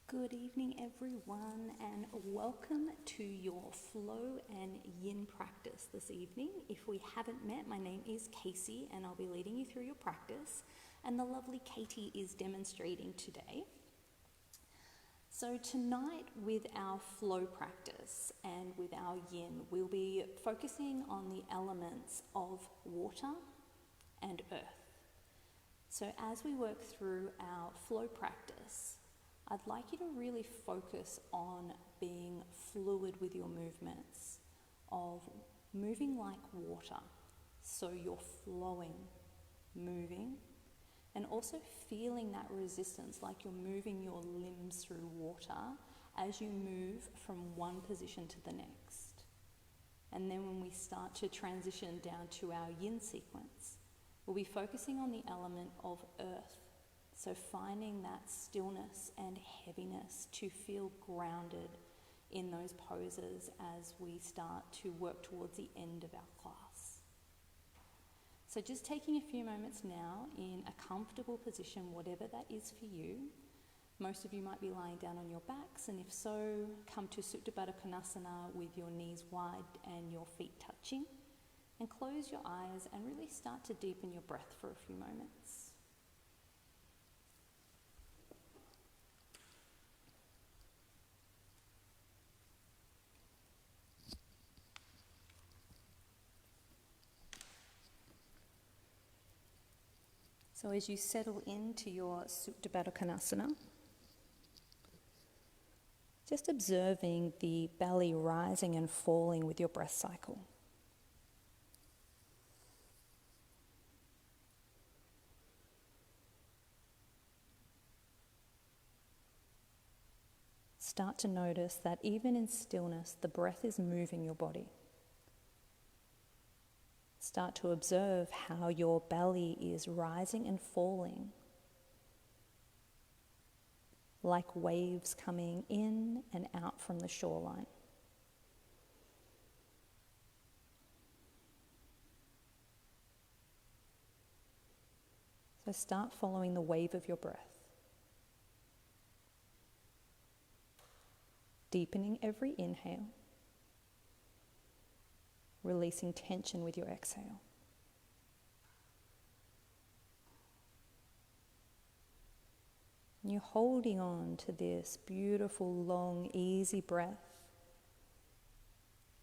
Good evening, everyone, and welcome to your Flow and Yin practice this evening. If we haven't met, my name is Kacey, and I'll be leading you through your practice, and the lovely Katie is demonstrating today. So tonight with our flow practice and with our yin, we'll be focusing on the elements of water and earth. So as we work through our flow practice, I'd like you to really focus on being fluid with your movements, of moving like water. So you're flowing, moving, and also feeling that resistance, like you're moving your limbs through water as you move from one position to the next. And then when we start to transition down to our yin sequence, we'll be focusing on the element of earth. So finding that stillness and heaviness to feel grounded in those poses as we start to work towards the end of our class. So just taking a few moments now in a comfortable position, whatever that is for you. Most of you might be lying down on your backs, and if so, come to Supta Baddha Konasana with your knees wide and your feet touching. And close your eyes and really start to deepen your breath for a few moments. So as you settle into your Supta Baddha Konasana, just observing the belly rising and falling with your breath cycle. Start to notice that even in stillness, the breath is moving your body. Start to observe how your belly is rising and falling, like waves coming in and out from the shoreline. So start following the wave of your breath, deepening every inhale, releasing tension with your exhale. And you're holding on to this beautiful, long, easy breath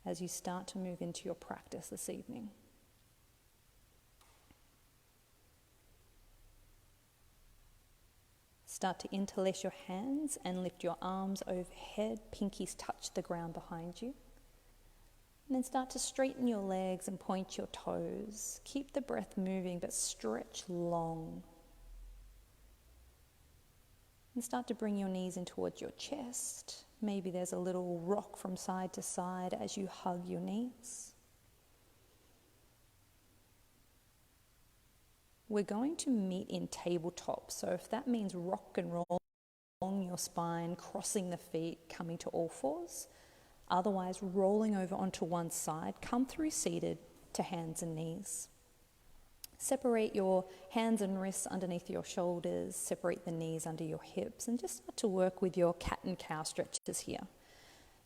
as you start to move into your practice this evening. Start to interlace your hands and lift your arms overhead. Pinkies touch the ground behind you. And then start to straighten your legs and point your toes. Keep the breath moving, but stretch long. And start to bring your knees in towards your chest. Maybe there's a little rock from side to side as you hug your knees. We're going to meet in tabletop. So if that means rock and roll along your spine, crossing the feet, coming to all fours. Otherwise, rolling over onto one side, come through seated to hands and knees. Separate your hands and wrists underneath your shoulders, separate the knees under your hips, and just start to work with your cat and cow stretches here.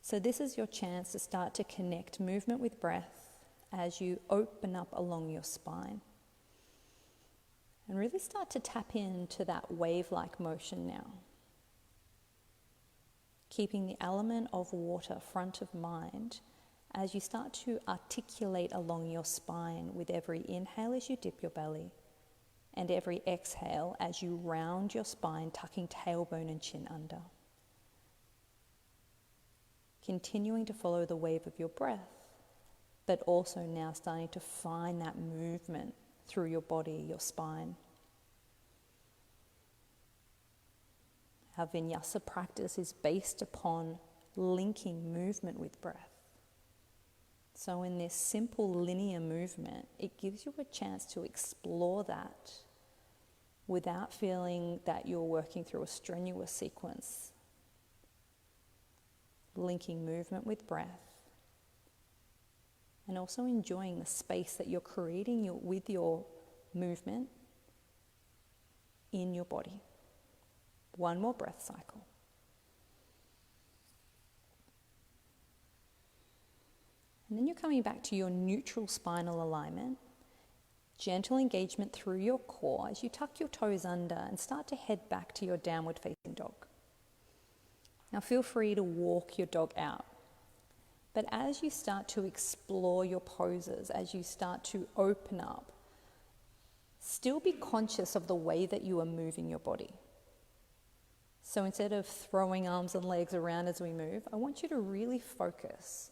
So this is your chance to start to connect movement with breath as you open up along your spine. And really start to tap into that wave-like motion now. Keeping the element of water front of mind as you start to articulate along your spine with every inhale as you dip your belly and every exhale as you round your spine, tucking tailbone and chin under. Continuing to follow the wave of your breath, but also now starting to find that movement through your body, your spine. Our vinyasa practice is based upon linking movement with breath. So in this simple linear movement, it gives you a chance to explore that without feeling that you're working through a strenuous sequence. Linking movement with breath and also enjoying the space that you're creating with your movement in your body. One more breath cycle. And then you're coming back to your neutral spinal alignment. Gentle engagement through your core as you tuck your toes under and start to head back to your downward facing dog. Now feel free to walk your dog out. But as you start to explore your poses, as you start to open up, still be conscious of the way that you are moving your body. So instead of throwing arms and legs around as we move, I want you to really focus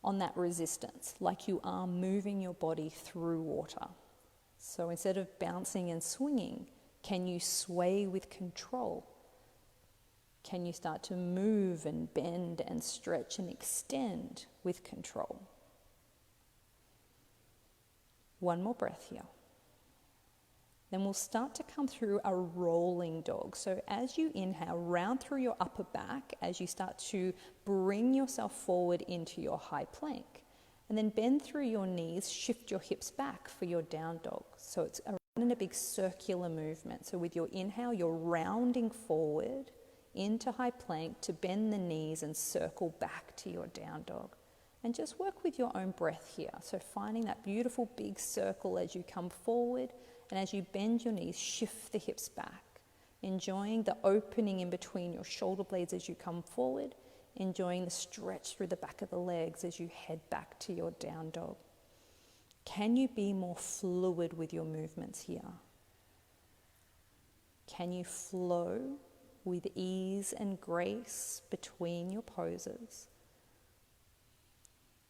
on that resistance, like you are moving your body through water. So instead of bouncing and swinging, can you sway with control? Can you start to move and bend and stretch and extend with control? One more breath here. Then we'll start to come through a rolling dog. So as you inhale, round through your upper back as you start to bring yourself forward into your high plank. And then bend through your knees, shift your hips back for your down dog. So it's around in a big circular movement. So with your inhale, you're rounding forward into high plank to bend the knees and circle back to your down dog. And just work with your own breath here. So finding that beautiful big circle as you come forward. And as you bend your knees, shift the hips back, enjoying the opening in between your shoulder blades as you come forward, enjoying the stretch through the back of the legs as you head back to your down dog. Can you be more fluid with your movements here? Can you flow with ease and grace between your poses?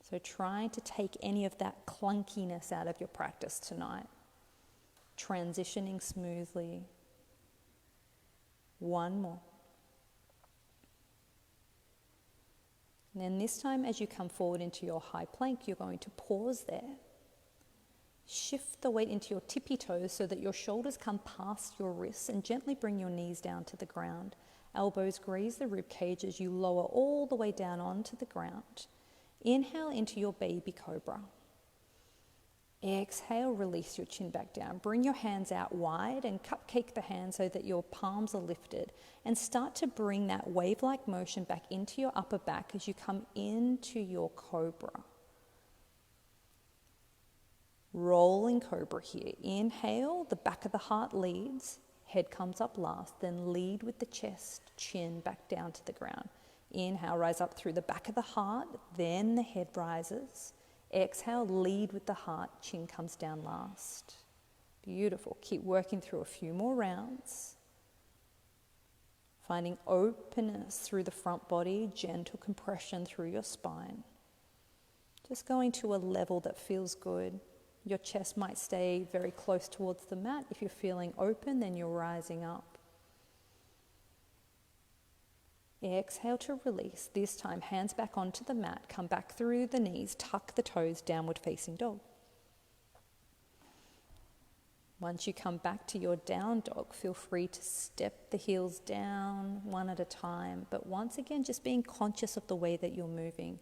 So trying to take any of that clunkiness out of your practice tonight. Transitioning smoothly. One more. And then this time as you come forward into your high plank, you're going to pause there. Shift the weight into your tippy toes so that your shoulders come past your wrists and gently bring your knees down to the ground. Elbows graze the rib cage as you lower all the way down onto the ground. Inhale into your baby cobra. Exhale, release your chin back down. Bring your hands out wide and cupcake the hands so that your palms are lifted. And start to bring that wave-like motion back into your upper back as you come into your cobra. Rolling cobra here. Inhale, the back of the heart leads. Head comes up last. Then lead with the chest, chin back down to the ground. Inhale, rise up through the back of the heart. Then the head rises. Exhale, lead with the heart, chin comes down last. Beautiful. Keep working through a few more rounds. Finding openness through the front body, gentle compression through your spine. Just going to a level that feels good. Your chest might stay very close towards the mat. If you're feeling open, then you're rising up. Exhale to release. This time, hands back onto the mat. Come back through the knees. Tuck the toes, downward facing dog. Once you come back to your down dog, feel free to step the heels down one at a time. But once again, just being conscious of the way that you're moving.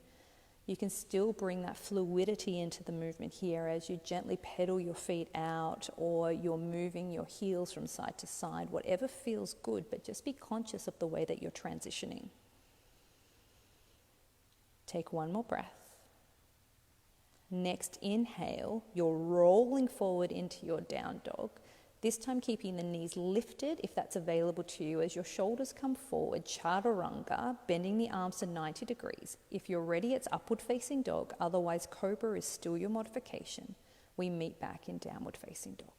You can still bring that fluidity into the movement here as you gently pedal your feet out or you're moving your heels from side to side, whatever feels good, but just be conscious of the way that you're transitioning. Take one more breath. Next inhale, you're rolling forward into your down dog. This time keeping the knees lifted if that's available to you as your shoulders come forward, chaturanga, bending the arms to 90 degrees. If you're ready, it's upward facing dog. Otherwise, cobra is still your modification. We meet back in downward facing dog.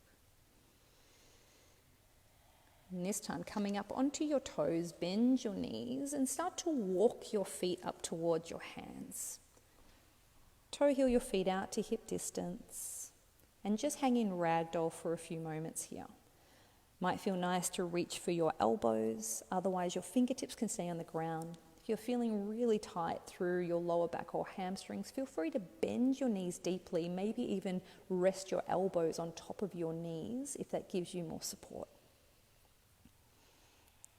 And this time coming up onto your toes, bend your knees and start to walk your feet up towards your hands. Toe heel your feet out to hip distance. And just hang in ragdoll for a few moments here. Might feel nice to reach for your elbows, otherwise your fingertips can stay on the ground. If you're feeling really tight through your lower back or hamstrings, feel free to bend your knees deeply, maybe even rest your elbows on top of your knees if that gives you more support.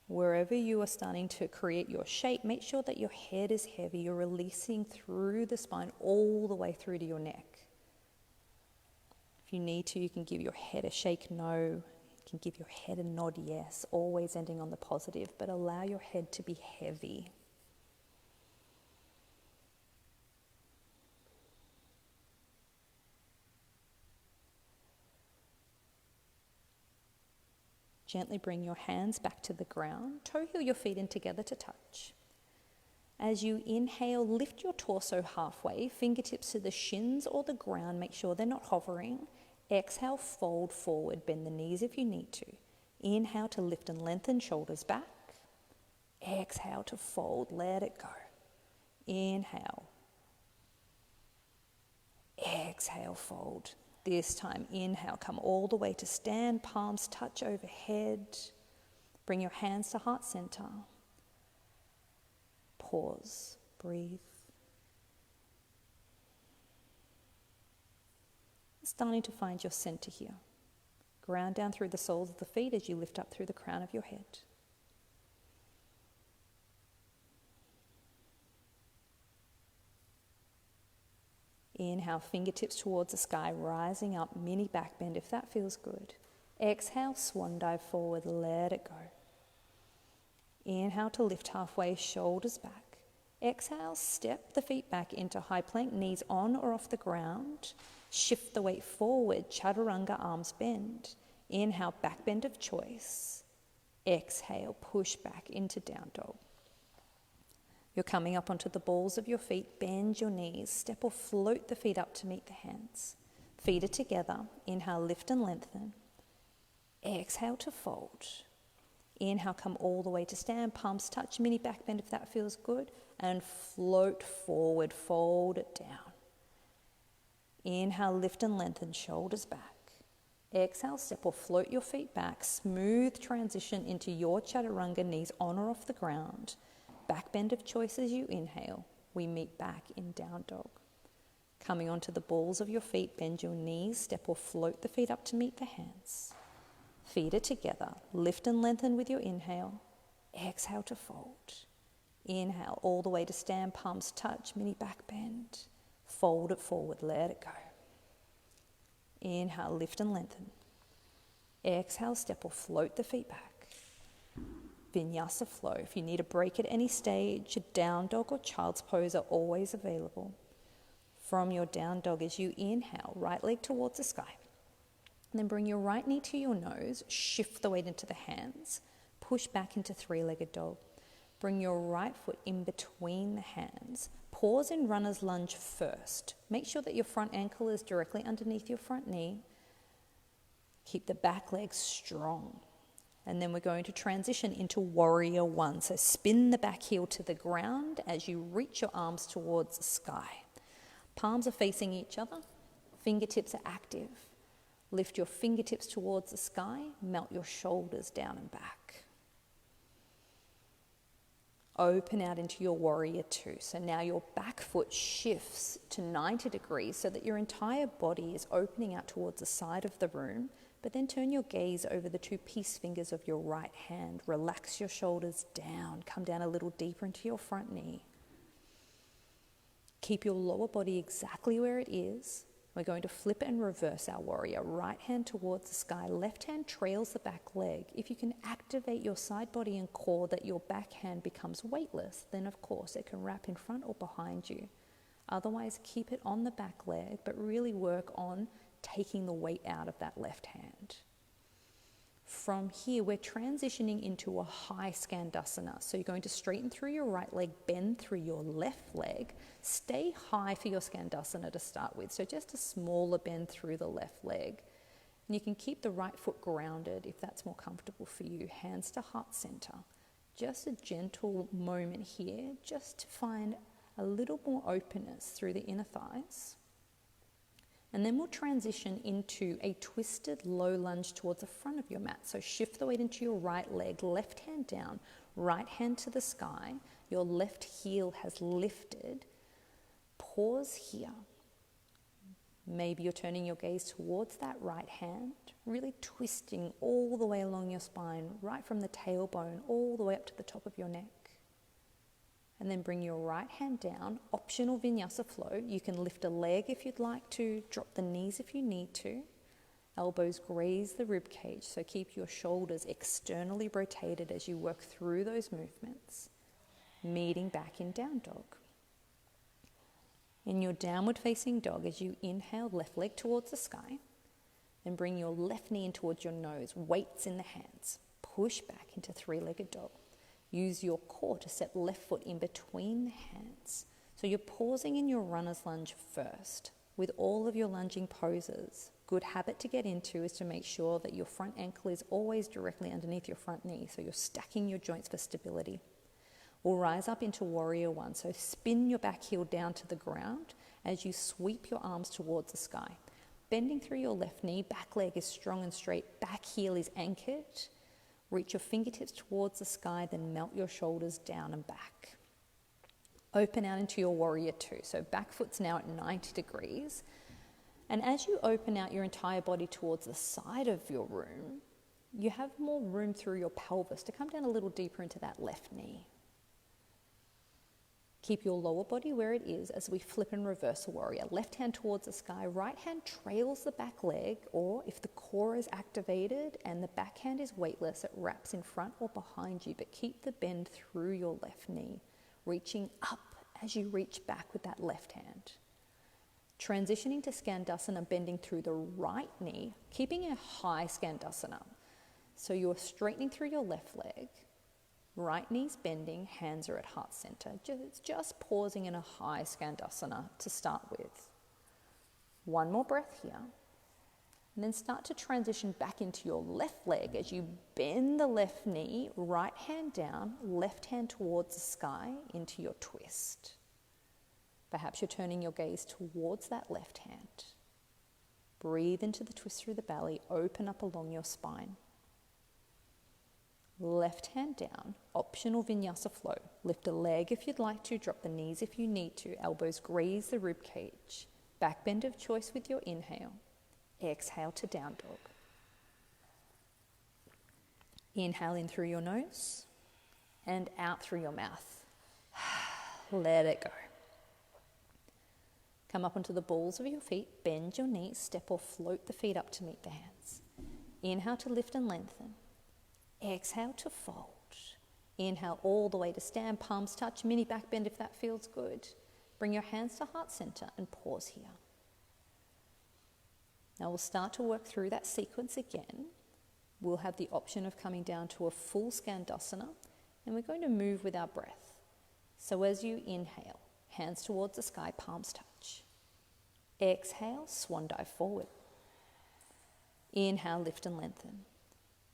Wherever you are starting to create your shape, make sure that your head is heavy. You're releasing through the spine all the way through to your neck. If you need to, you can give your head a shake no. You can give your head a nod yes, always ending on the positive, but allow your head to be heavy. Gently bring your hands back to the ground. Toe heel your feet in together to touch. As you inhale, lift your torso halfway, fingertips to the shins or the ground. Make sure they're not hovering. Exhale, fold forward, bend the knees if you need to. Inhale to lift and lengthen, shoulders back. Exhale to fold, let it go. Inhale. Exhale, fold. This time, inhale, come all the way to stand, palms touch overhead. Bring your hands to heart center. Pause, breathe. Starting to find your center here. Ground down through the soles of the feet as you lift up through the crown of your head. Inhale, fingertips towards the sky, rising up, mini back bend if that feels good. Exhale, swan dive forward, let it go. Inhale to lift halfway, shoulders back. Exhale, step the feet back into high plank, knees on or off the ground. Shift the weight forward, chaturanga, arms bend. Inhale, back bend of choice. Exhale, push back into down dog. You're coming up onto the balls of your feet, bend your knees, step or float the feet up to meet the hands. Feet are together, inhale, lift and lengthen. Exhale to fold. Inhale, come all the way to stand, palms touch, mini back bend if that feels good, and float forward, fold it down. Inhale, lift and lengthen, shoulders back. Exhale, step or float your feet back, smooth transition into your chaturanga, knees on or off the ground. Back bend of choice as you inhale. We meet back in down dog. Coming onto the balls of your feet, bend your knees, step or float the feet up to meet the hands. Feet are together. Lift and lengthen with your inhale. Exhale to fold. Inhale all the way to stand, palms touch, mini back bend. Fold it forward, let it go. Inhale, lift and lengthen. Exhale, step or float the feet back. Vinyasa flow. If you need a break at any stage, a down dog or child's pose are always available. From your down dog, as you inhale, right leg towards the sky. And then bring your right knee to your nose, shift the weight into the hands, push back into three-legged dog. Bring your right foot in between the hands. Pause in runner's lunge first. Make sure that your front ankle is directly underneath your front knee. Keep the back leg strong. And then we're going to transition into warrior one. So spin the back heel to the ground as you reach your arms towards the sky. Palms are facing each other. Fingertips are active. Lift your fingertips towards the sky. Melt your shoulders down and back. Open out into your warrior two. So now your back foot shifts to 90 degrees so that your entire body is opening out towards the side of the room. But then turn your gaze over the two peace fingers of your right hand. Relax your shoulders down. Come down a little deeper into your front knee. Keep your lower body exactly where it is. We're going to flip and reverse our warrior. Right hand towards the sky. Left hand trails the back leg. If you can activate your side body and core that your back hand becomes weightless, then of course it can wrap in front or behind you. Otherwise, keep it on the back leg, but really work on taking the weight out of that left hand. From here, we're transitioning into a high Skandasana. So you're going to straighten through your right leg, bend through your left leg. Stay high for your Skandasana to start with. So just a smaller bend through the left leg. And you can keep the right foot grounded if that's more comfortable for you. Hands to heart center. Just a gentle moment here, just to find a little more openness through the inner thighs. And then we'll transition into a twisted low lunge towards the front of your mat. So shift the weight into your right leg, left hand down, right hand to the sky. Your left heel has lifted. Pause here. Maybe you're turning your gaze towards that right hand, really twisting all the way along your spine, right from the tailbone all the way up to the top of your neck. And then bring your right hand down, optional vinyasa flow. You can lift a leg if you'd like to, drop the knees if you need to. Elbows graze the rib cage, so keep your shoulders externally rotated as you work through those movements. Meeting back in down dog. In your downward facing dog, as you inhale, left leg towards the sky. Then bring your left knee in towards your nose, weights in the hands. Push back into three-legged dog. Use your core to step left foot in between the hands. So you're pausing in your runner's lunge first. With all of your lunging poses, good habit to get into is to make sure that your front ankle is always directly underneath your front knee, so you're stacking your joints for stability. We'll rise up into warrior one, so spin your back heel down to the ground as you sweep your arms towards the sky. Bending through your left knee, back leg is strong and straight, back heel is anchored. Reach your fingertips towards the sky, then melt your shoulders down and back. Open out into your warrior two. So back foot's now at 90 degrees. And as you open out your entire body towards the side of your room, you have more room through your pelvis to come down a little deeper into that left knee. Keep your lower body where it is as we flip and reverse a warrior. Left hand towards the sky, right hand trails the back leg, or if the core is activated and the back hand is weightless, it wraps in front or behind you, but keep the bend through your left knee, reaching up as you reach back with that left hand. Transitioning to Skandasana, bending through the right knee, keeping a high Skandasana. So you're straightening through your left leg, right knee's bending, hands are at heart center. Just pausing in a high Skandasana to start with. One more breath here. And then start to transition back into your left leg as you bend the left knee, right hand down, left hand towards the sky into your twist. Perhaps you're turning your gaze towards that left hand. Breathe into the twist through the belly, open up along your spine. Left hand down, optional vinyasa flow. Lift a leg if you'd like to, drop the knees if you need to, elbows graze the rib cage. Back bend of choice with your inhale. Exhale to down dog. Inhale in through your nose and out through your mouth. Let it go. Come up onto the balls of your feet, bend your knees, step or float the feet up to meet the hands. Inhale to lift and lengthen. Exhale to fold. Inhale all the way to stand, palms touch, mini back bend if that feels good. Bring your hands to heart center and pause here. Now we'll start to work through that sequence again. We'll have the option of coming down to a full Skandasana, and we're going to move with our breath. So as you inhale, hands towards the sky, palms touch. Exhale, swan dive forward. Inhale, lift and lengthen.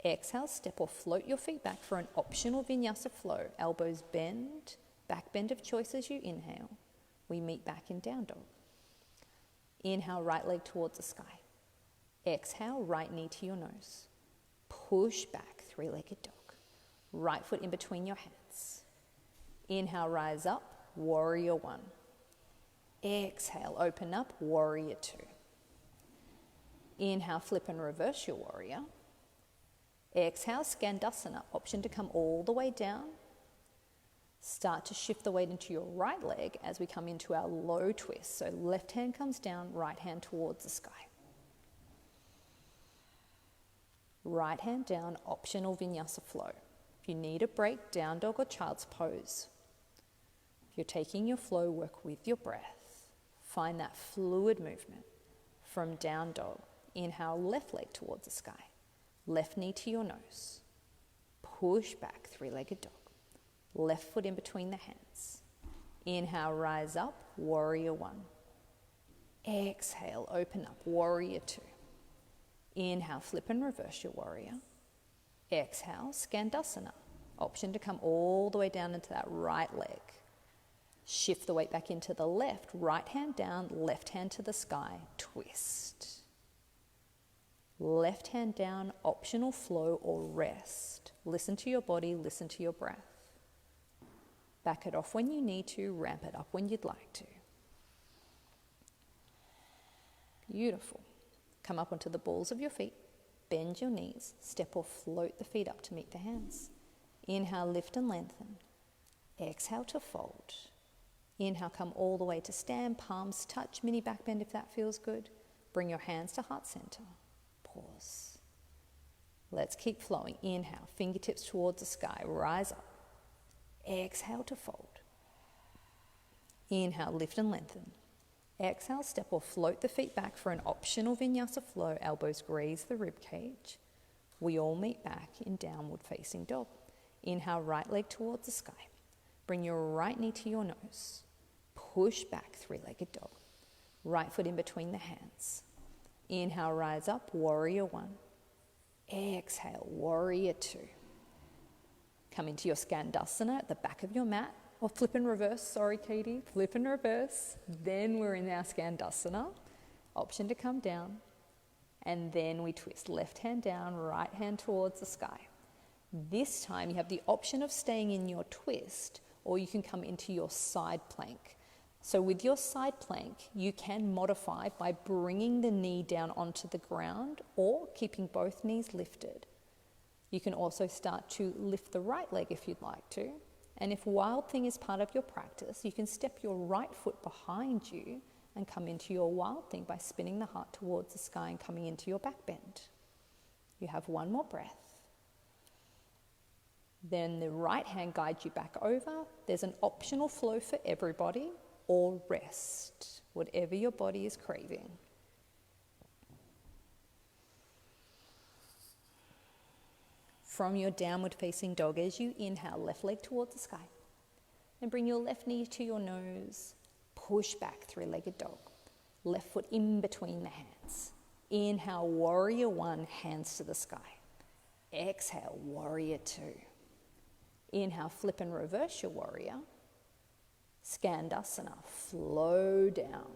Exhale, step or float your feet back for an optional vinyasa flow. Elbows bend, back bend of choice as you inhale. We meet back in down dog. Inhale, right leg towards the sky. Exhale, right knee to your nose. Push back, three-legged dog. Right foot in between your hands. Inhale, rise up, warrior one. Exhale, open up, warrior two. Inhale, flip and reverse your warrior. Exhale, Skandasana, option to come all the way down. Start to shift the weight into your right leg as we come into our low twist. So left hand comes down, right hand towards the sky. Right hand down, optional vinyasa flow. If you need a break, down dog or child's pose. If you're taking your flow, work with your breath. Find that fluid movement. From down dog, inhale, left leg towards the sky. Left knee to your nose. Push back, three-legged dog. Left foot in between the hands. Inhale, rise up, warrior one. Exhale, open up, warrior two. Inhale, flip and reverse your warrior. Exhale, Skandasana. Option to come all the way down into that right leg. Shift the weight back into the left, right hand down, left hand to the sky, twist. Left hand down, optional flow or rest. Listen to your body, listen to your breath. Back it off when you need to, ramp it up when you'd like to. Beautiful. Come up onto the balls of your feet, bend your knees, step or float the feet up to meet the hands. Inhale, lift and lengthen. Exhale to fold. Inhale, come all the way to stand, palms touch, mini back bend if that feels good. Bring your hands to heart center. Pause. Let's keep flowing. Inhale, fingertips towards the sky, rise up. Exhale to fold. Inhale, lift and lengthen. Exhale, step or float the feet back for an optional vinyasa flow. Elbows graze the rib cage. We all meet back in downward facing dog. Inhale, right leg towards the sky. Bring your right knee to your nose. Push back, three-legged dog. Right foot in between the hands. Inhale, rise up, warrior one. Exhale, warrior two. Come into your Skandasana at the back of your mat, or flip and reverse, sorry Katie, flip and reverse. Then we're in our Skandasana. Option to come down. And then we twist, left hand down, right hand towards the sky. This time you have the option of staying in your twist, or you can come into your side plank. So with your side plank, you can modify by bringing the knee down onto the ground or keeping both knees lifted. You can also start to lift the right leg if you'd like to. And if Wild Thing is part of your practice, you can step your right foot behind you and come into your Wild Thing by spinning the heart towards the sky and coming into your back bend. You have one more breath. Then the right hand guides you back over. There's an optional flow for everybody, or rest, whatever your body is craving. From your downward facing dog, as you inhale, left leg towards the sky. And bring your left knee to your nose. Push back, three-legged dog. Left foot in between the hands. Inhale, warrior one, hands to the sky. Exhale, warrior two. Inhale, flip and reverse your warrior. Skandasana, flow down.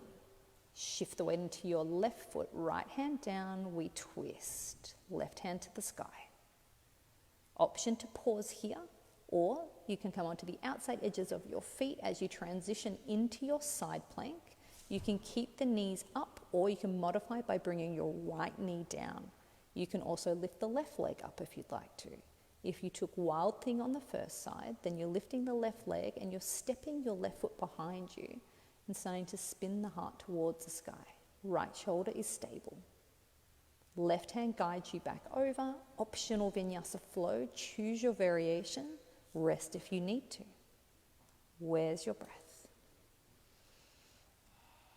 Shift the weight into your left foot, right hand down, we twist. Left hand to the sky. Option to pause here, or you can come onto the outside edges of your feet as you transition into your side plank. You can keep the knees up, or you can modify by bringing your right knee down. You can also lift the left leg up if you'd like to. If you took Wild Thing on the first side, then you're lifting the left leg and you're stepping your left foot behind you and starting to spin the heart towards the sky. Right shoulder is stable. Left hand guides you back over. Optional vinyasa flow. Choose your variation. Rest if you need to. Where's your breath?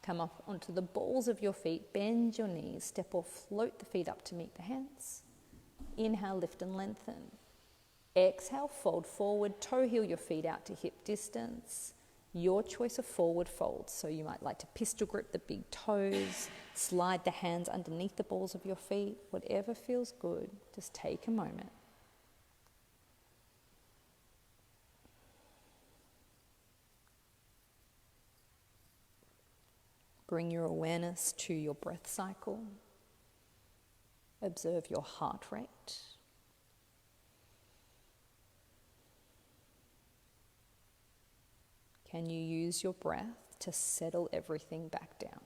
Come up onto the balls of your feet. Bend your knees. Step or float the feet up to meet the hands. Inhale, lift and lengthen. Exhale, fold forward. Toe heel your feet out to hip distance. Your choice of forward fold. So you might like to pistol grip the big toes, slide the hands underneath the balls of your feet, whatever feels good. Just take a moment. Bring your awareness to your breath cycle. Observe your heart rate. Can you use your breath to settle everything back down?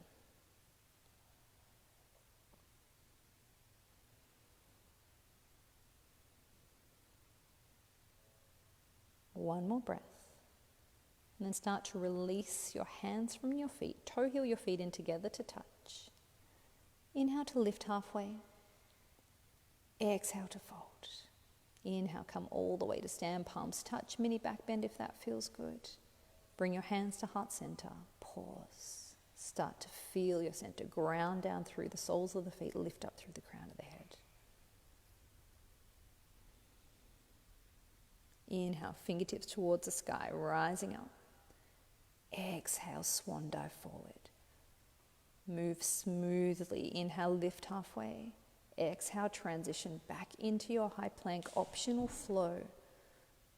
One more breath. And then start to release your hands from your feet. Toe heel your feet in together to touch. Inhale to lift halfway. Exhale to fold. Inhale, come all the way to stand, palms touch, mini back bend if that feels good. Bring your hands to heart center. Pause. Start to feel your center ground down through the soles of the feet, lift up through the crown of the head. Inhale, fingertips towards the sky, rising up. Exhale, swan dive forward. Move smoothly. Inhale, lift halfway. Exhale, transition back into your high plank, optional flow.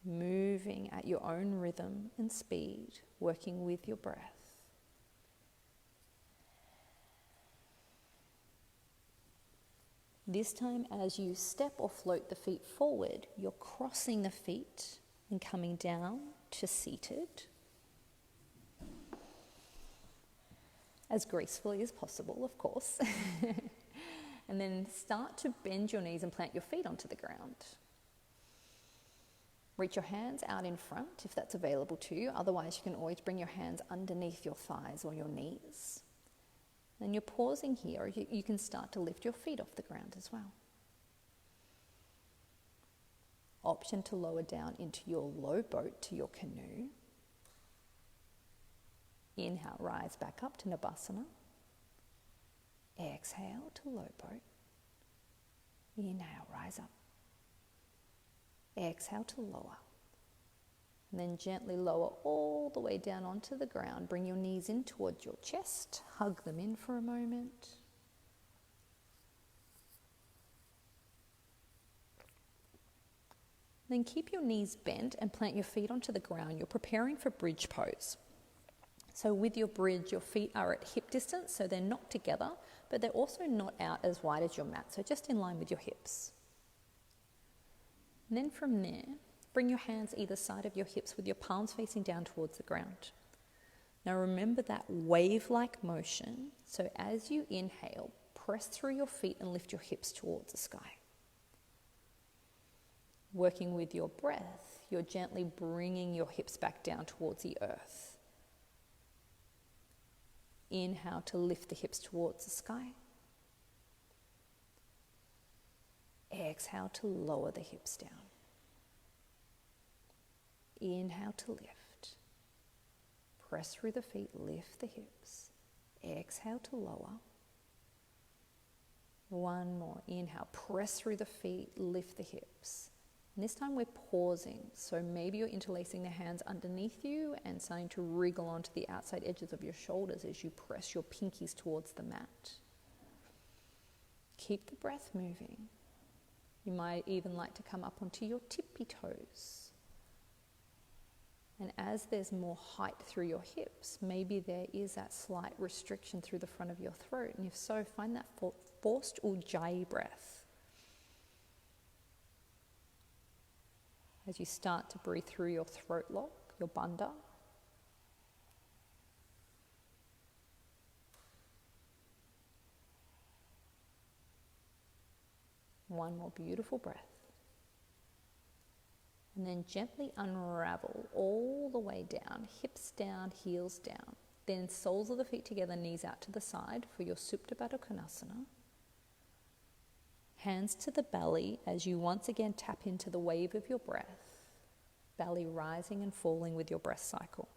Moving at your own rhythm and speed, working with your breath. This time, as you step or float the feet forward, you're crossing the feet and coming down to seated as gracefully as possible, of course. And then start to bend your knees and plant your feet onto the ground. Reach your hands out in front if that's available to you. Otherwise, you can always bring your hands underneath your thighs or your knees. Then you're pausing here, or you can start to lift your feet off the ground as well. Option to lower down into your low boat to your canoe. Inhale, rise back up to Navasana. Exhale to low boat. Inhale, rise up. Exhale to lower. And then gently lower all the way down onto the ground. Bring your knees in towards your chest. Hug them in for a moment. Then keep your knees bent and plant your feet onto the ground. You're preparing for bridge pose. So with your bridge, your feet are at hip distance, so they're not together, but they're also not out as wide as your mat, so just in line with your hips. And then from there, bring your hands either side of your hips with your palms facing down towards the ground. Now remember that wave-like motion, so as you inhale, press through your feet and lift your hips towards the sky. Working with your breath, you're gently bringing your hips back down towards the earth. Inhale to lift the hips towards the sky. Exhale to lower the hips down. Inhale to lift. Press through the feet, lift the hips. Exhale to lower. One more. Inhale, press through the feet, lift the hips. And this time we're pausing, so maybe you're interlacing the hands underneath you and starting to wriggle onto the outside edges of your shoulders as you press your pinkies towards the mat. Keep the breath moving. You might even like to come up onto your tippy toes. And as there's more height through your hips, maybe there is that slight restriction through the front of your throat. And if so, find that forced ujjayi breath. As you start to breathe through your throat lock, your bandha. One more beautiful breath. And then gently unravel all the way down, hips down, heels down. Then soles of the feet together, knees out to the side for your Supta Baddha Konasana. Hands to the belly as you once again tap into the wave of your breath. Belly rising and falling with your breath cycle.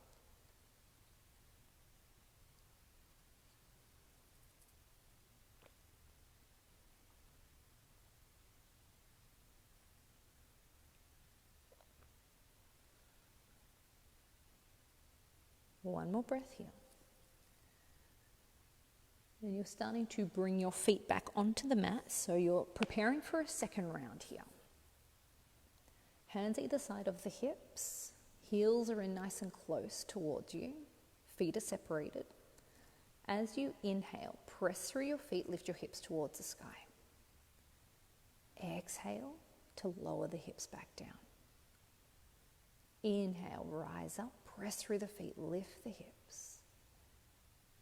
One more breath here. And you're starting to bring your feet back onto the mat, so you're preparing for a second round here. Hands either side of the hips, heels are in nice and close towards you, feet are separated. As you inhale, press through your feet, lift your hips towards the sky. Exhale to lower the hips back down. Inhale, rise up, press through the feet, lift the hips.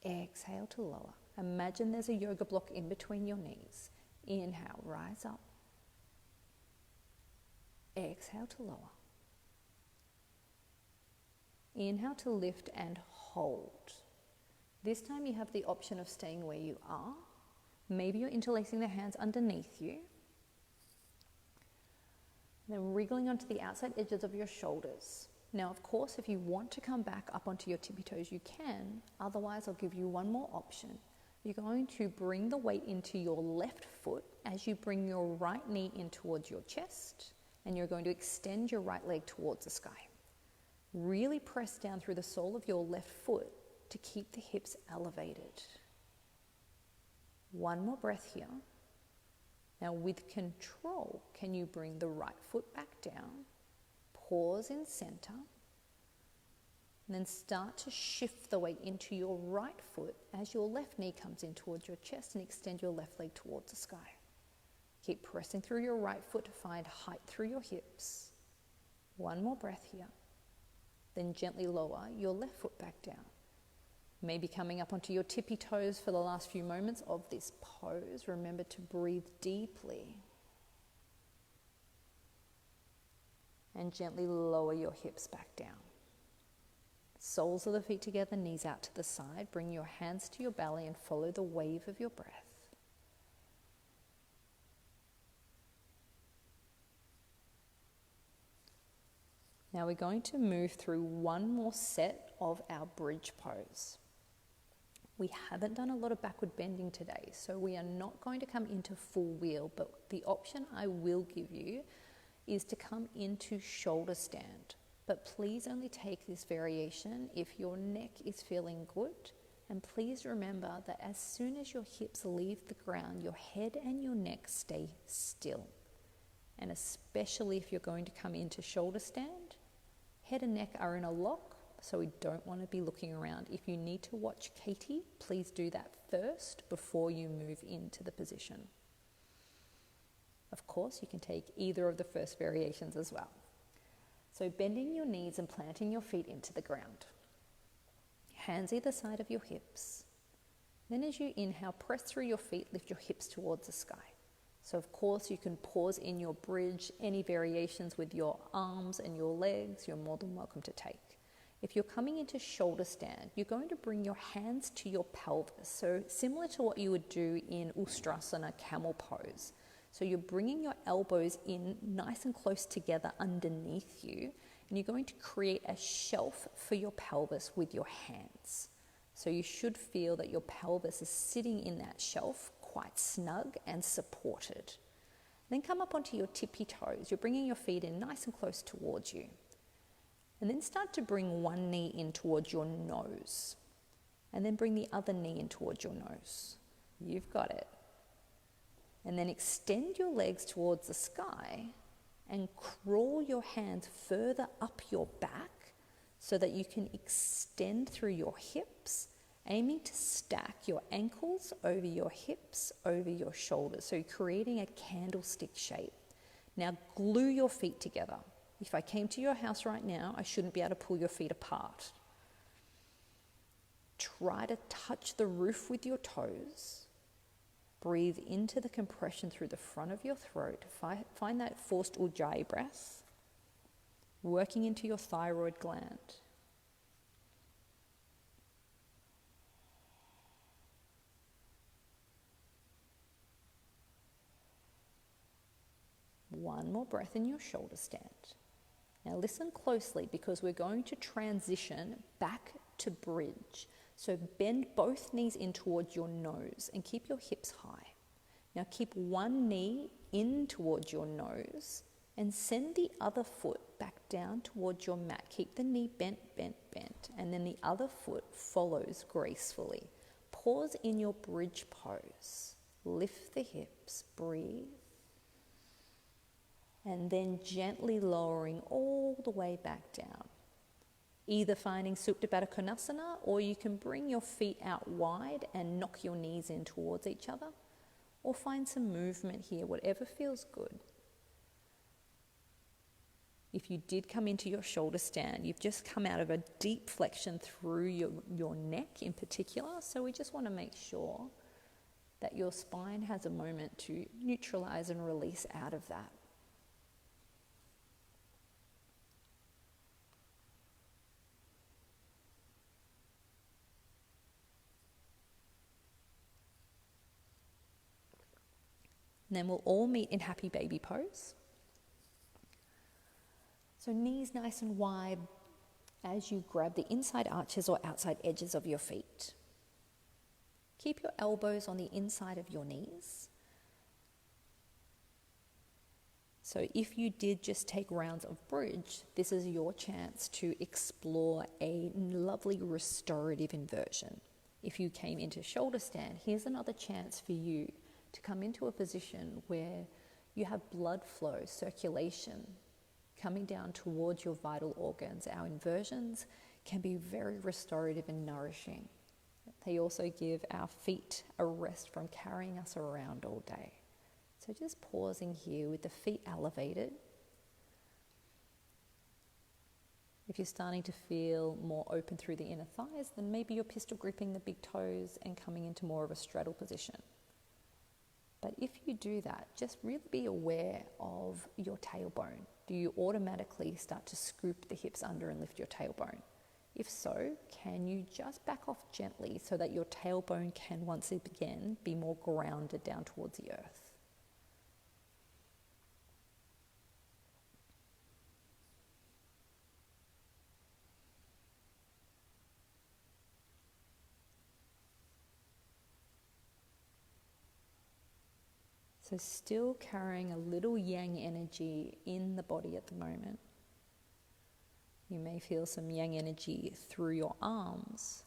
Exhale to lower. Imagine there's a yoga block in between your knees. Inhale, rise up. Exhale to lower. Inhale to lift and hold. This time you have the option of staying where you are. Maybe you're interlacing the hands underneath you. Then wriggling onto the outside edges of your shoulders. Now, of course, if you want to come back up onto your tippy toes, you can. Otherwise, I'll give you one more option. You're going to bring the weight into your left foot as you bring your right knee in towards your chest, and you're going to extend your right leg towards the sky. Really press down through the sole of your left foot to keep the hips elevated. One more breath here. Now, with control, can you bring the right foot back down? Pause in center, and then start to shift the weight into your right foot as your left knee comes in towards your chest, and extend your left leg towards the sky. Keep pressing through your right foot to find height through your hips. One more breath here. Then gently lower your left foot back down. Maybe coming up onto your tippy toes for the last few moments of this pose. Remember to breathe deeply. And gently lower your hips back down. Soles of the feet together, knees out to the side. Bring your hands to your belly and follow the wave of your breath. Now we're going to move through one more set of our bridge pose. We haven't done a lot of backward bending today, so we are not going to come into full wheel, but the option I will give you is to come into shoulder stand. But please only take this variation if your neck is feeling good. And please remember that as soon as your hips leave the ground, your head and your neck stay still. And especially if you're going to come into shoulder stand, head and neck are in a lock, so we don't want to be looking around. If you need to watch Kacey, please do that first before you move into the position. Of course, you can take either of the first variations as well. So bending your knees and planting your feet into the ground. Hands either side of your hips. Then as you inhale, press through your feet, lift your hips towards the sky. So of course you can pause in your bridge, any variations with your arms and your legs, you're more than welcome to take. If you're coming into shoulder stand, you're going to bring your hands to your pelvis. So similar to what you would do in Ustrasana, camel pose. So you're bringing your elbows in nice and close together underneath you, and you're going to create a shelf for your pelvis with your hands. So you should feel that your pelvis is sitting in that shelf quite snug and supported. Then come up onto your tippy toes. You're bringing your feet in nice and close towards you. And then start to bring one knee in towards your nose. And then bring the other knee in towards your nose. You've got it. And then extend your legs towards the sky and crawl your hands further up your back so that you can extend through your hips, aiming to stack your ankles over your hips, over your shoulders. So you're creating a candlestick shape. Now glue your feet together. If I came to your house right now, I shouldn't be able to pull your feet apart. Try to touch the roof with your toes. Breathe into the compression through the front of your throat. Find that forced ujjayi breath, working into your thyroid gland. One more breath in your shoulder stand. Now listen closely because we're going to transition back to bridge. So bend both knees in towards your nose and keep your hips high. Now keep one knee in towards your nose and send the other foot back down towards your mat. Keep the knee bent, bent, bent, and then the other foot follows gracefully. Pause in your bridge pose. Lift the hips, breathe. And then gently lowering all the way back down. Either finding Supta Baddha Konasana, or you can bring your feet out wide and knock your knees in towards each other, or find some movement here, whatever feels good. If you did come into your shoulder stand, you've just come out of a deep flexion through your neck in particular, so we just want to make sure that your spine has a moment to neutralize and release out of that. And then we'll all meet in happy baby pose. So knees nice and wide as you grab the inside arches or outside edges of your feet. Keep your elbows on the inside of your knees. So if you did just take rounds of bridge, this is your chance to explore a lovely restorative inversion. If you came into shoulder stand, here's another chance for you to come into a position where you have blood flow, circulation coming down towards your vital organs. Our inversions can be very restorative and nourishing. They also give our feet a rest from carrying us around all day. So just pausing here with the feet elevated. If you're starting to feel more open through the inner thighs, then maybe you're pistol gripping the big toes and coming into more of a straddle position. But if you do that, just really be aware of your tailbone. Do you automatically start to scoop the hips under and lift your tailbone? If so, can you just back off gently so that your tailbone can once again be more grounded down towards the earth? So still carrying a little yang energy in the body at the moment. You may feel some yang energy through your arms,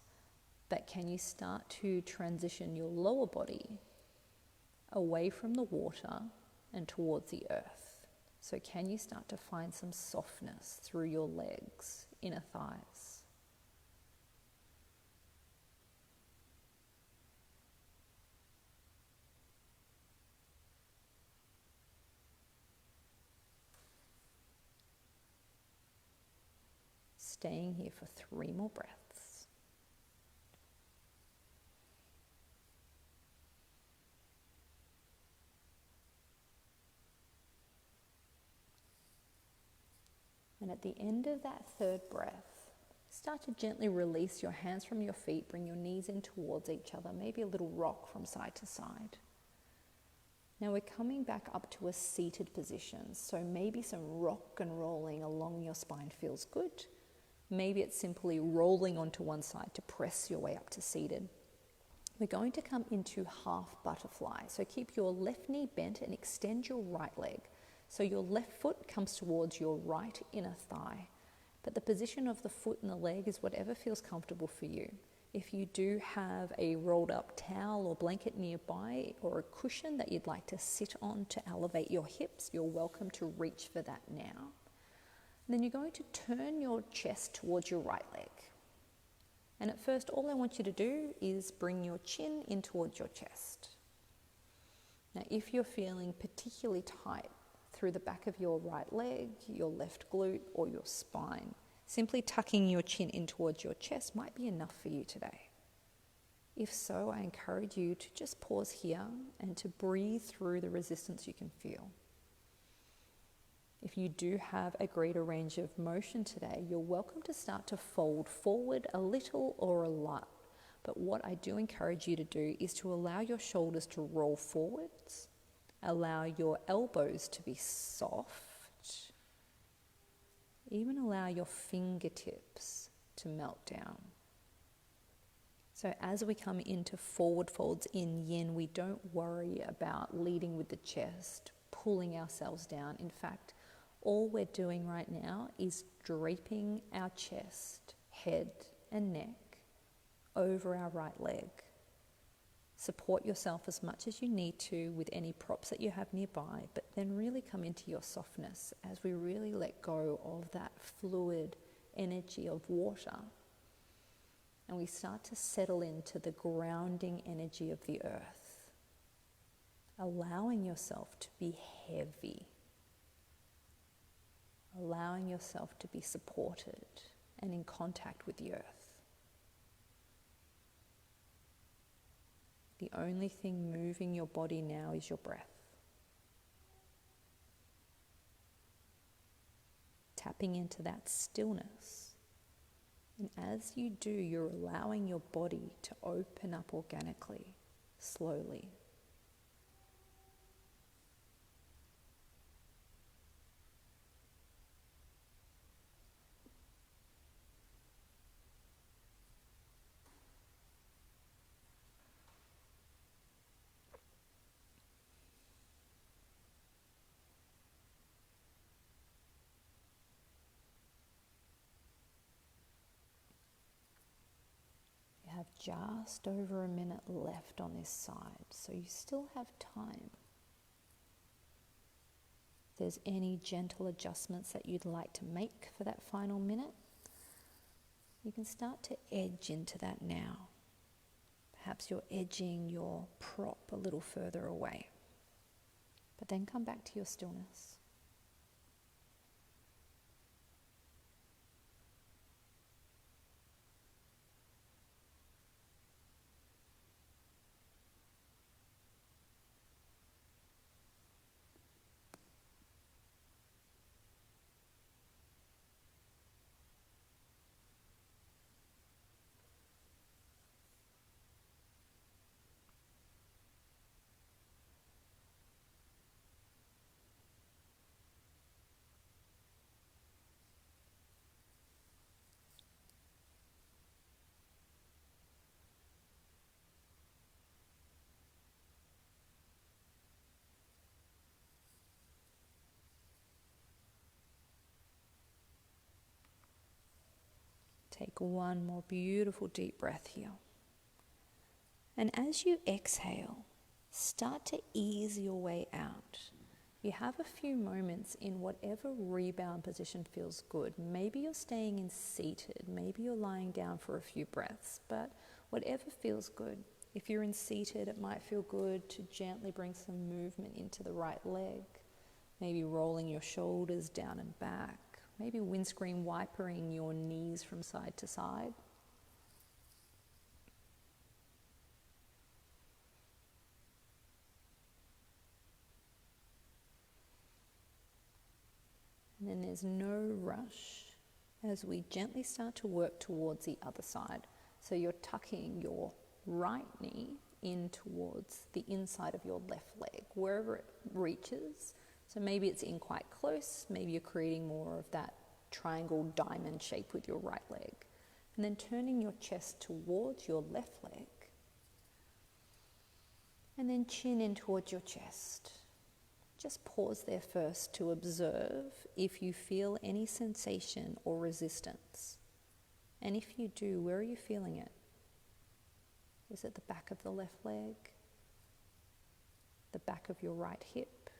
but can you start to transition your lower body away from the water and towards the earth? So can you start to find some softness through your legs, inner thighs? Staying here for 3 more breaths. And at the end of that 3rd breath, start to gently release your hands from your feet, bring your knees in towards each other, maybe a little rock from side to side. Now we're coming back up to a seated position, so maybe some rock and rolling along your spine feels good. Maybe it's simply rolling onto one side to press your way up to seated. We're going to come into half butterfly. So keep your left knee bent and extend your right leg. So your left foot comes towards your right inner thigh. But the position of the foot and the leg is whatever feels comfortable for you. If you do have a rolled up towel or blanket nearby or a cushion that you'd like to sit on to elevate your hips, you're welcome to reach for that now. And then you're going to turn your chest towards your right leg. And at first, all I want you to do is bring your chin in towards your chest. Now, if you're feeling particularly tight through the back of your right leg, your left glute, or your spine, simply tucking your chin in towards your chest might be enough for you today. If so, I encourage you to just pause here and to breathe through the resistance you can feel. If you do have a greater range of motion today, you're welcome to start to fold forward a little or a lot. But what I do encourage you to do is to allow your shoulders to roll forwards, allow your elbows to be soft, even allow your fingertips to melt down. So as we come into forward folds in yin, we don't worry about leading with the chest, pulling ourselves down. In fact, all we're doing right now is draping our chest, head and neck over our right leg. Support yourself as much as you need to with any props that you have nearby, but then really come into your softness as we really let go of that fluid energy of water. And we start to settle into the grounding energy of the earth, allowing yourself to be heavy, allowing yourself to be supported and in contact with the earth. The only thing moving your body now is your breath. Tapping into that stillness. And as you do, you're allowing your body to open up organically, slowly. Have just over a minute left on this side, so you still have time. If there's any gentle adjustments that you'd like to make for that final minute, you can start to edge into that now. Perhaps you're edging your prop a little further away, but then come back to your stillness. Take one more beautiful deep breath here. And as you exhale, start to ease your way out. You have a few moments in whatever rebound position feels good. Maybe you're staying in seated, maybe you're lying down for a few breaths, but whatever feels good. If you're in seated, it might feel good to gently bring some movement into the right leg, maybe rolling your shoulders down and back, maybe windscreen wipering your knees from side to side. And then there's no rush as we gently start to work towards the other side. So you're tucking your right knee in towards the inside of your left leg, wherever it reaches. So maybe it's in quite close, maybe you're creating more of that triangle diamond shape with your right leg. And then turning your chest towards your left leg. And then chin in towards your chest. Just pause there first to observe if you feel any sensation or resistance. And if you do, where are you feeling it? Is it the back of the left leg? The back of your right hip?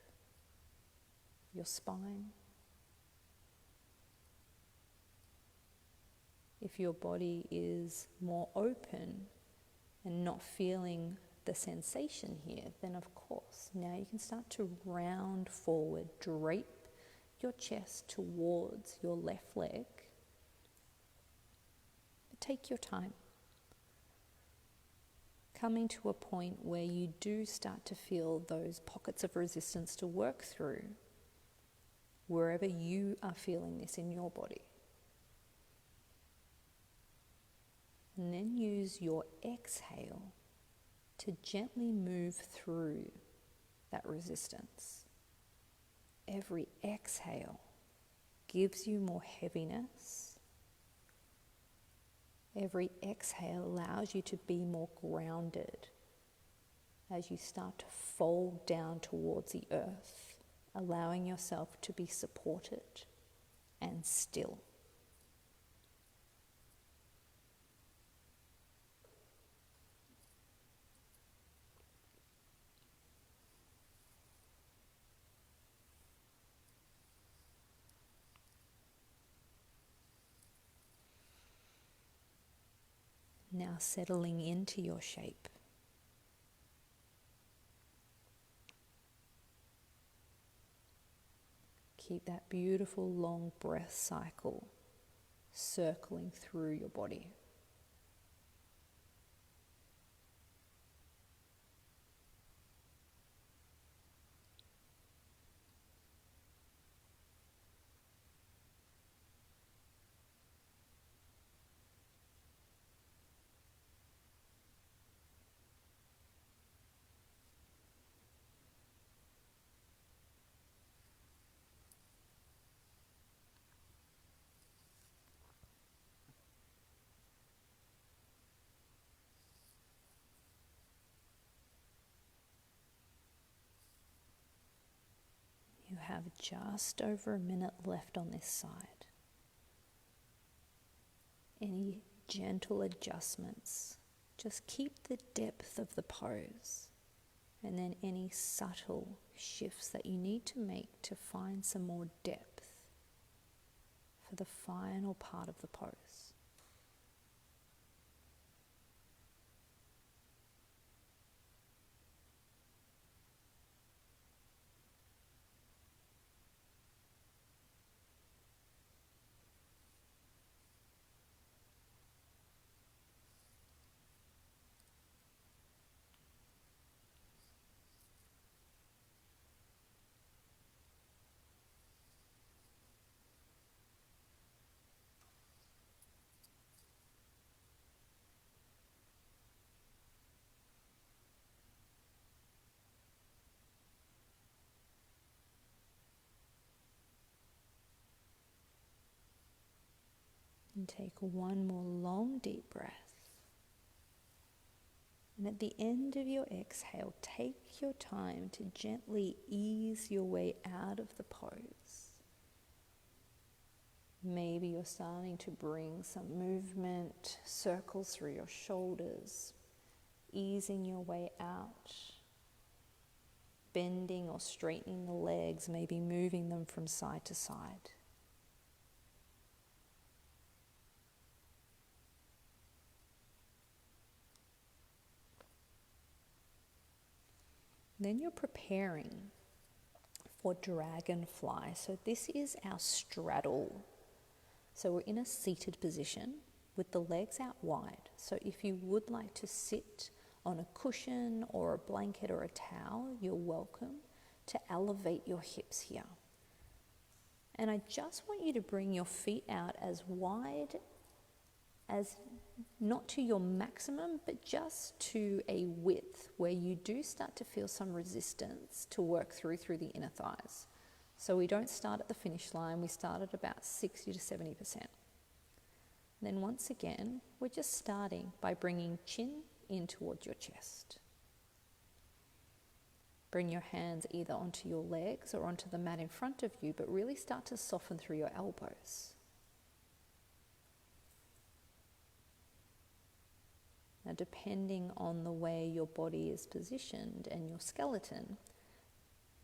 Your spine? If your body is more open and not feeling the sensation here, then of course, now you can start to round forward, drape your chest towards your left leg. But take your time. Coming to a point where you do start to feel those pockets of resistance to work through, wherever you are feeling this in your body. And then use your exhale to gently move through that resistance. Every exhale gives you more heaviness. Every exhale allows you to be more grounded as you start to fold down towards the earth, allowing yourself to be supported and still. Now settling into your shape. Keep that beautiful long breath cycle circling through your body. You have just over a minute left on this side. Any gentle adjustments, just keep the depth of the pose, and then any subtle shifts that you need to make to find some more depth for the final part of the pose. And take one more long deep breath. And at the end of your exhale, take your time to gently ease your way out of the pose. Maybe you're starting to bring some movement, circles through your shoulders, easing your way out, bending or straightening the legs, maybe moving them from side to side. Then you're preparing for dragonfly. So this is our straddle. So we're in a seated position with the legs out wide. So if you would like to sit on a cushion or a blanket or a towel, you're welcome to elevate your hips here. And I just want you to bring your feet out as wide as, not to your maximum, but just to a width where you do start to feel some resistance to work through the inner thighs. So we don't start at the finish line, we start at about 60 to 70%. Then once again, we're just starting by bringing chin in towards your chest. Bring your hands either onto your legs or onto the mat in front of you, but really start to soften through your elbows. Now, depending on the way your body is positioned and your skeleton,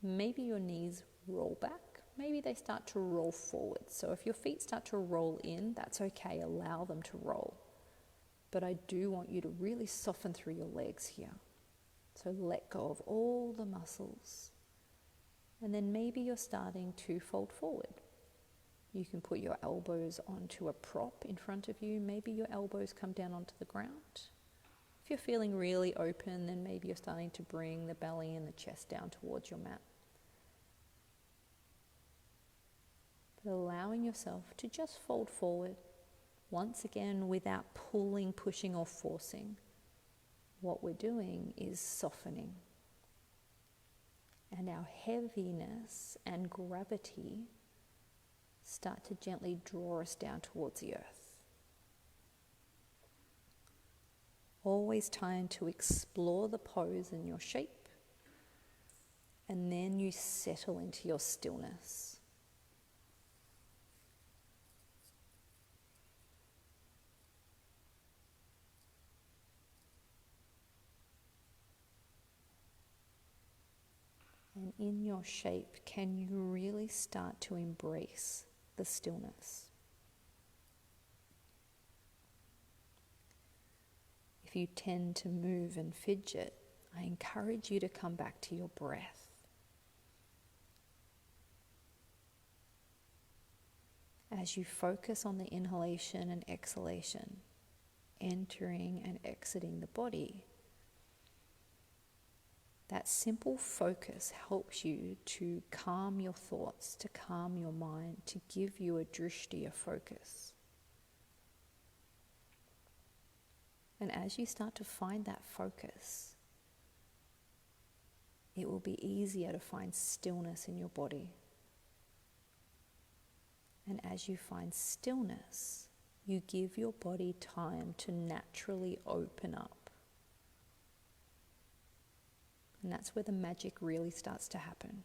maybe your knees roll back, maybe they start to roll forward. So if your feet start to roll in, that's okay, allow them to roll. But I do want you to really soften through your legs here. So let go of all the muscles. And then maybe you're starting to fold forward. You can put your elbows onto a prop in front of you. Maybe your elbows come down onto the ground. If you're feeling really open, then maybe you're starting to bring the belly and the chest down towards your mat. But allowing yourself to just fold forward, once again, without pulling, pushing, or forcing. What we're doing is softening. And our heaviness and gravity start to gently draw us down towards the earth. Always trying to explore the pose and your shape, and then you settle into your stillness. And in your shape, can you really start to embrace the stillness? If you tend to move and fidget, I encourage you to come back to your breath. As you focus on the inhalation and exhalation, entering and exiting the body, that simple focus helps you to calm your thoughts, to calm your mind, to give you a drishti, a focus. And as you start to find that focus, it will be easier to find stillness in your body. And as you find stillness, you give your body time to naturally open up. And that's where the magic really starts to happen.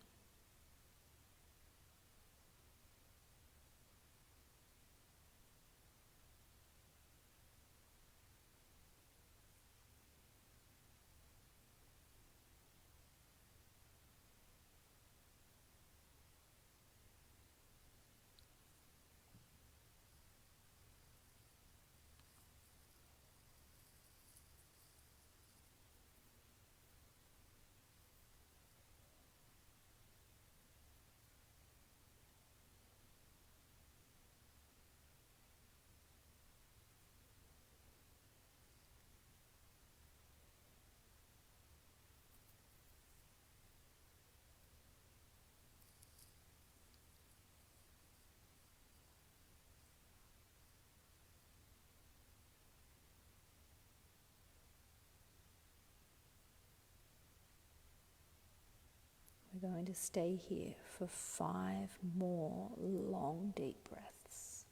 We're going to stay here for 5 more long, deep breaths.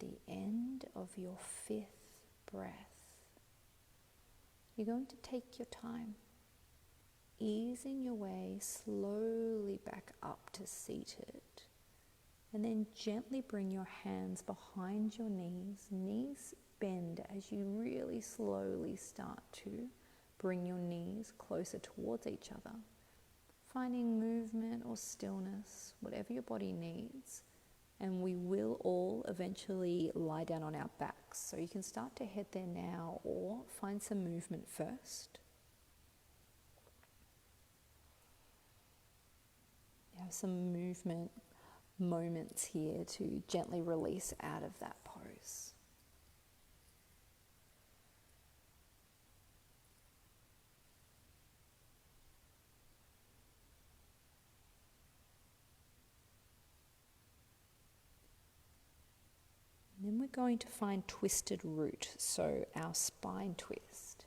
at the end of your 5th breath, you're going to take your time, easing your way slowly back up to seated, and then gently bring your hands behind your knees. Knees bend as you really slowly start to bring your knees closer towards each other, finding movement or stillness, whatever your body needs. And we will all eventually lie down on our backs. So you can start to head there now or find some movement first. You have some movement moments here to gently release out of that pose. And then we're going to find twisted root, so our spine twist.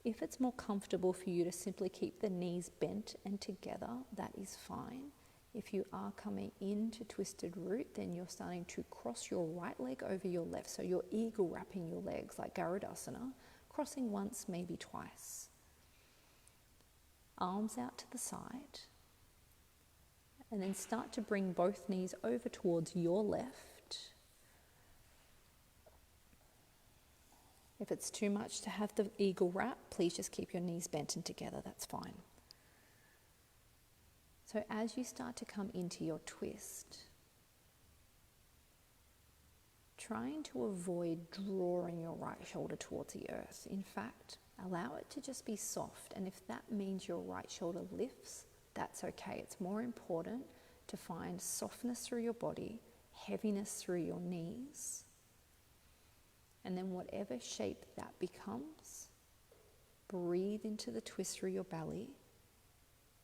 If it's more comfortable for you to simply keep the knees bent and together, that is fine. If you are coming into twisted root, then you're starting to cross your right leg over your left. So you're eagle wrapping your legs like Garudasana, crossing once, maybe twice. Arms out to the side. And then start to bring both knees over towards your left. If it's too much to have the eagle wrap, please just keep your knees bent and together, that's fine. So as you start to come into your twist, trying to avoid drawing your right shoulder towards the earth. In fact, allow it to just be soft, and if that means your right shoulder lifts, that's okay. It's more important to find softness through your body, heaviness through your knees, and then whatever shape that becomes, breathe into the twist through your belly.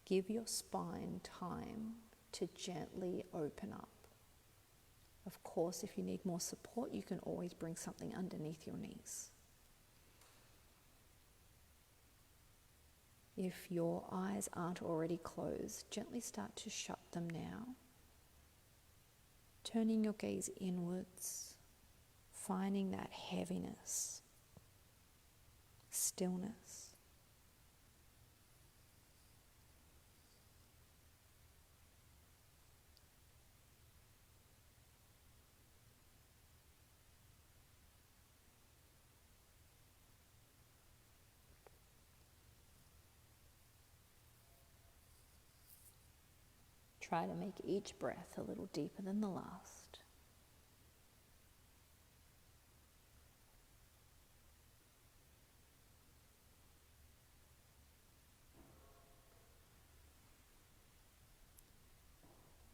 Give your spine time to gently open up. Of course, if you need more support, you can always bring something underneath your knees. If your eyes aren't already closed, gently start to shut them now. Turning your gaze inwards, finding that heaviness, stillness. Try to make each breath a little deeper than the last.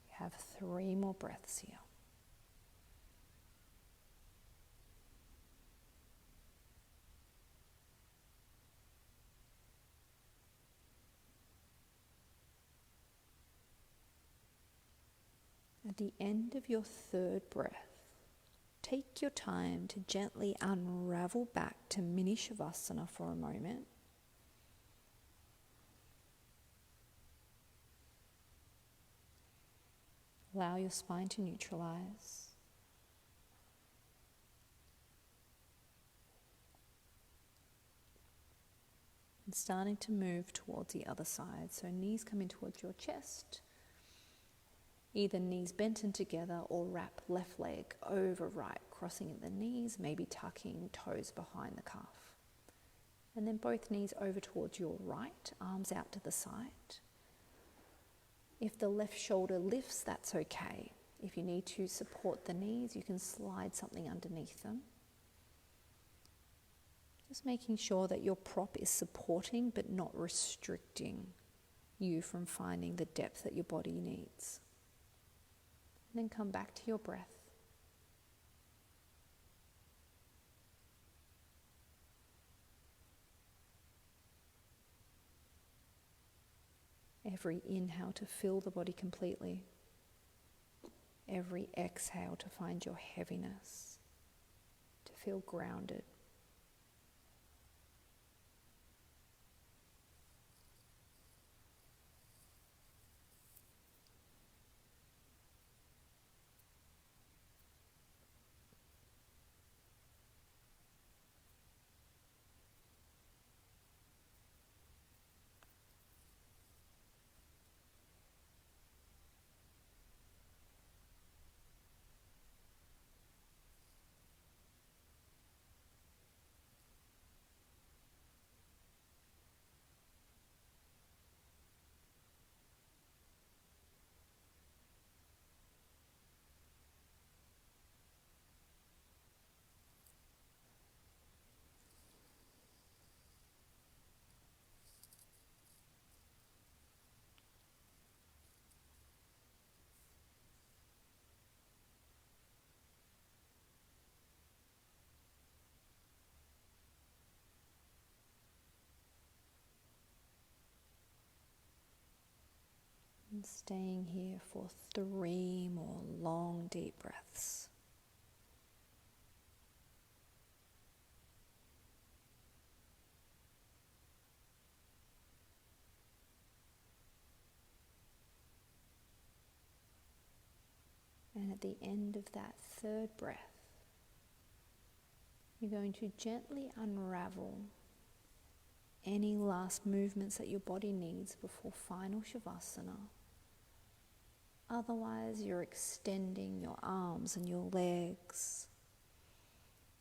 You have 3 more breaths here. At the end of your 3rd breath, take your time to gently unravel back to mini Shavasana for a moment. Allow your spine to neutralize. And starting to move towards the other side. So knees coming towards your chest. Either knees bent in together or wrap left leg over right, crossing at the knees, maybe tucking toes behind the calf. And then both knees over towards your right, arms out to the side. If the left shoulder lifts, that's okay. If you need to support the knees, you can slide something underneath them. Just making sure that your prop is supporting but not restricting you from finding the depth that your body needs. And then come back to your breath. Every inhale to fill the body completely. Every exhale to find your heaviness, to feel grounded. Staying here for 3 more long, deep breaths. And at the end of that 3rd breath, you're going to gently unravel any last movements that your body needs before final Shavasana. Otherwise, you're extending your arms and your legs.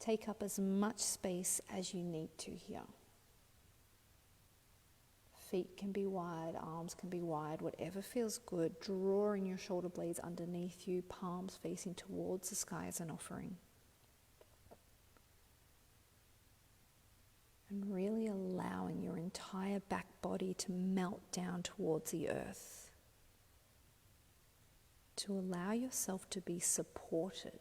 Take up as much space as you need to here. Feet can be wide, arms can be wide, whatever feels good. Drawing your shoulder blades underneath you, palms facing towards the sky as an offering. And really allowing your entire back body to melt down towards the earth. To allow yourself to be supported.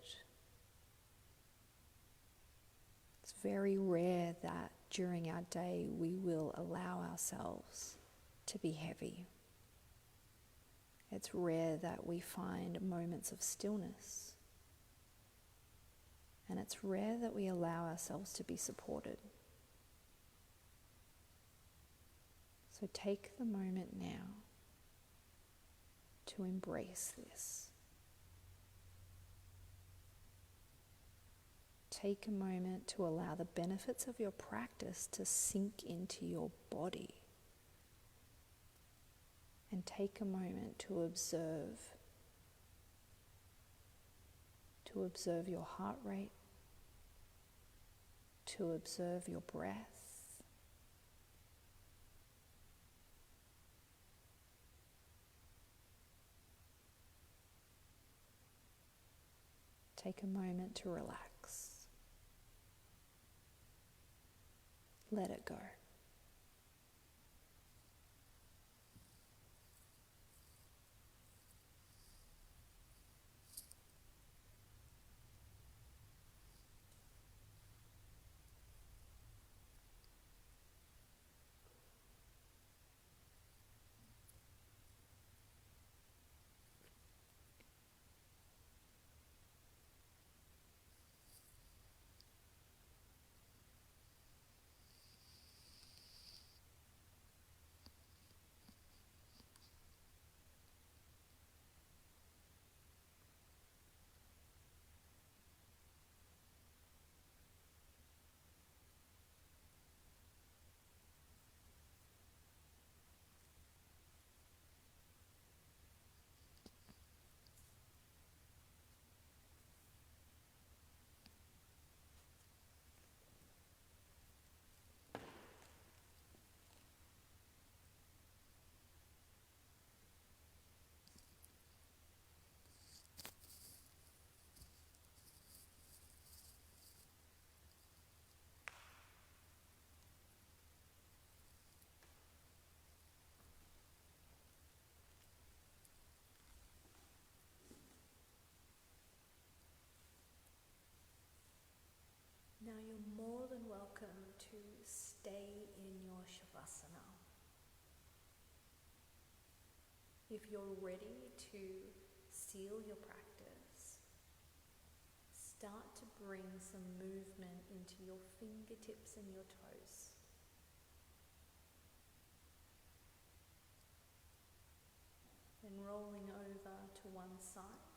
It's very rare that during our day we will allow ourselves to be heavy. It's rare that we find moments of stillness. And it's rare that we allow ourselves to be supported. So take the moment now to embrace this. Take a moment to allow the benefits of your practice to sink into your body. And take a moment to observe your heart rate, to observe your breath. Take a moment to relax. Let it go. Now you're more than welcome to stay in your Shavasana. If you're ready to seal your practice, start to bring some movement into your fingertips and your toes. Then rolling over to one side.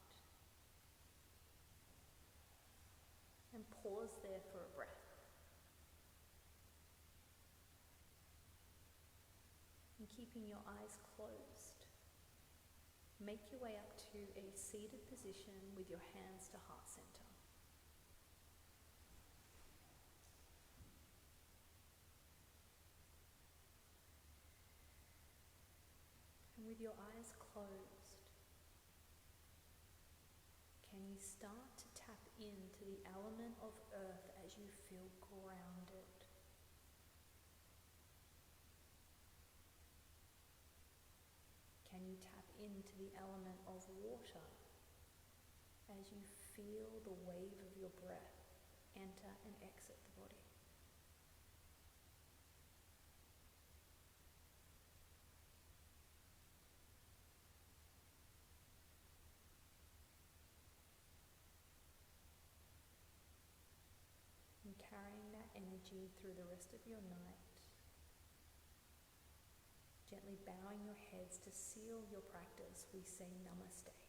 And pause there for a breath. And keeping your eyes closed, make your way up to a seated position with your hands to heart center. And with your eyes closed, can you start to tap into the element of earth as you feel grounded? Can you tap into the element of water as you feel the wave of your breath enter and exit the body? energy through the rest of your night. Gently bowing your heads to seal your practice, we say namaste.